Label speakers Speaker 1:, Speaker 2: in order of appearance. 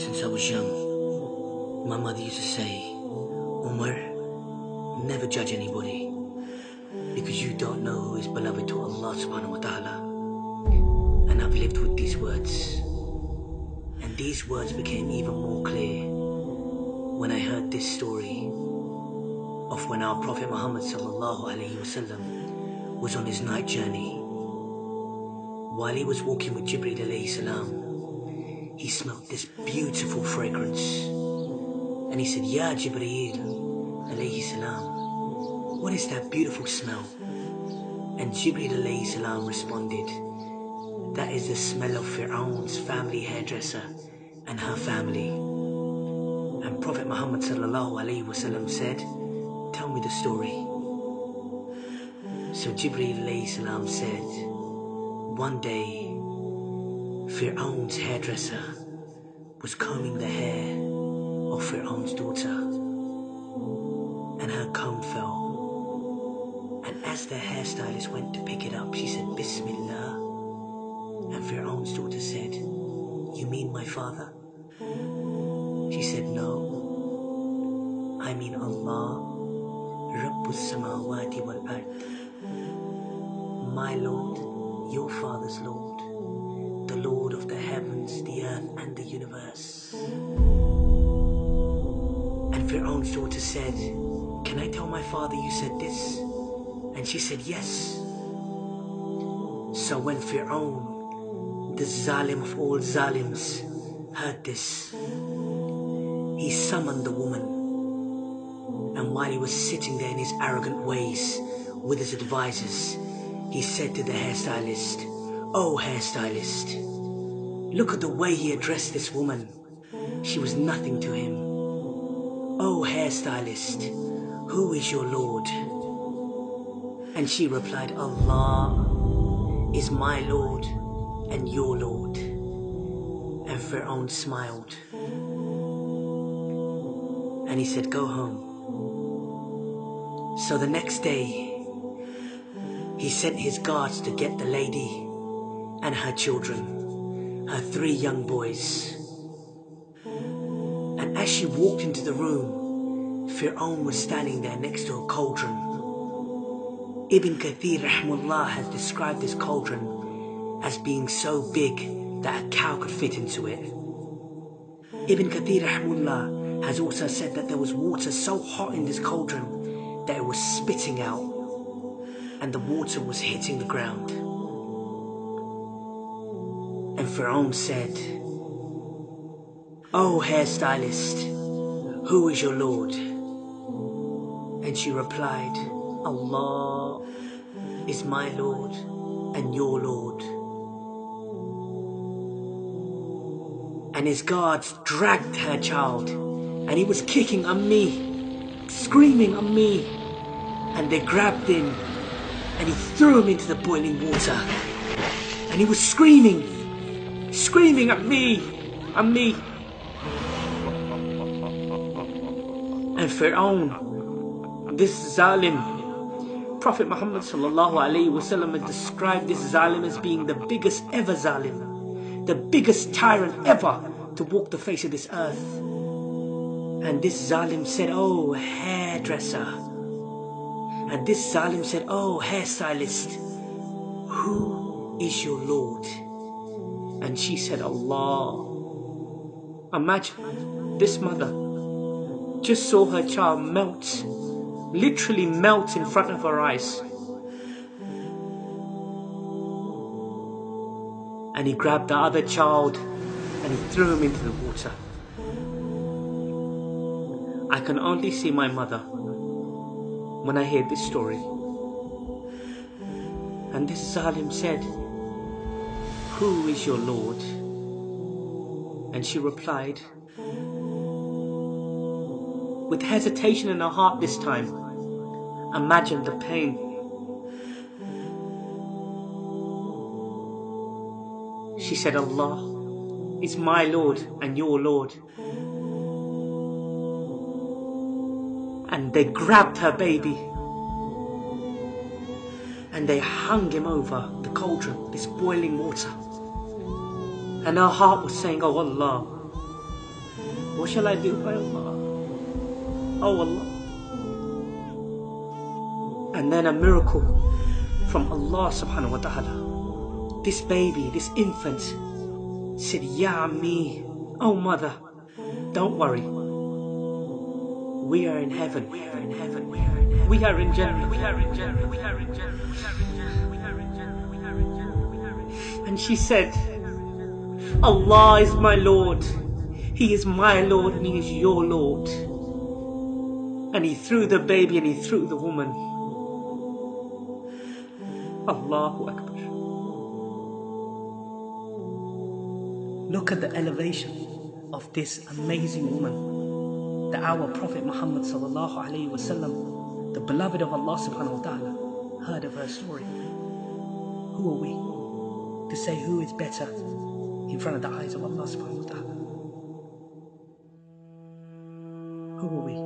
Speaker 1: Since I was young, my mother used to say, Umar, never judge anybody, because you don't know who is beloved to Allah subhanahu wa ta'ala. And I've lived with these words. And these words became even more clear when I heard this story of when our Prophet Muhammad sallallahu alaihi wasallam was on his night journey. While he was walking with Jibreel alayhi salam, he smelled this beautiful fragrance. And he said, Ya Jibreel alayhi salam, what is that beautiful smell? And Jibreel alayhi salam responded, that is the smell of Firouns' family hairdresser and her family. And Prophet Muhammad sallallahu alaihi wasallam said, tell me the story. So Jibreel alayhi salam said, one day Firouns' hairdresser was combing the hair of Firouns' daughter, and her comb fell. And as the hairstylist went to pick it up, she said, Bismillah. And Firouns' daughter said, you mean my father? She said, no, I mean Allah, Rabbus Samawati wal Ard, my Lord, your father's Lord, the Lord of the heavens, the earth and the universe. And Firouns' daughter said, can I tell my father you said this? And she said, yes. So when Firoun, the Zalim of all Zalims, heard this, he summoned the woman. And while he was sitting there in his arrogant ways with his advisors, he said to the hairstylist, oh hairstylist, look at the way he addressed this woman. She was nothing to him. Oh hairstylist, who is your Lord? And she replied, Allah is my Lord and your Lord. And Firoun smiled. And he said, go home. So the next day, he sent his guards to get the lady and her children, her 3 young boys. And as she walked into the room, Firoun was standing there next to a cauldron. Ibn Kathir rahmullah has described this cauldron as being so big that a cow could fit into it. Ibn Kathir rahmullah has also said that there was water so hot in this cauldron that it was spitting out, and the water was hitting the ground. And Firoun said, oh hairstylist, who is your Lord? And she replied, Allah is my Lord and your Lord. And his guards dragged her child, and he was kicking on me, screaming on me, and they grabbed him and he threw him into the boiling water, and he was screaming at me. And Firoun, this Zalim, Prophet Muhammad sallallahu alaihi wasallam has described this Zalim as being the biggest ever Zalim, the biggest tyrant ever to walk the face of this earth. And this Zalim said, oh hairdresser. And this Zalim said, oh hairstylist, who is your Lord? And she said, Allah. Imagine, this mother just saw her child melt, literally melt in front of her eyes. And he grabbed the other child and he threw him into the water. I can only see my mother when I hear this story. And this Zalim said, who is your Lord? And she replied, with hesitation in her heart this time, imagine the pain. She said, Allah is my Lord and your Lord. And they grabbed her baby and they hung him over the cauldron, this boiling water. And her heart was saying, oh Allah,
Speaker 2: What shall I do by Allah? Oh Allah. And then a miracle from Allah subhanahu wa ta'ala. This baby, this infant said, Ya Ammi, oh mother, don't worry. We are in heaven. We are in heaven. We are in heaven. We are in Jannah. We are in Jannah. We are in Jannah. We are in Jannah. We are in Jannah. We are in Jannah. And she said, Allah is my Lord. He is my Lord and He is your Lord. And He threw the baby and He threw the woman. Allahu Akbar. Look at the elevation of this amazing woman, our Prophet Muhammad sallallahu alaihi wasallam, the beloved of Allah subhanahu wa ta'ala, heard of her story. Who are we to say who is better in front of the eyes of Allah subhanahu wa ta'ala? Who are we?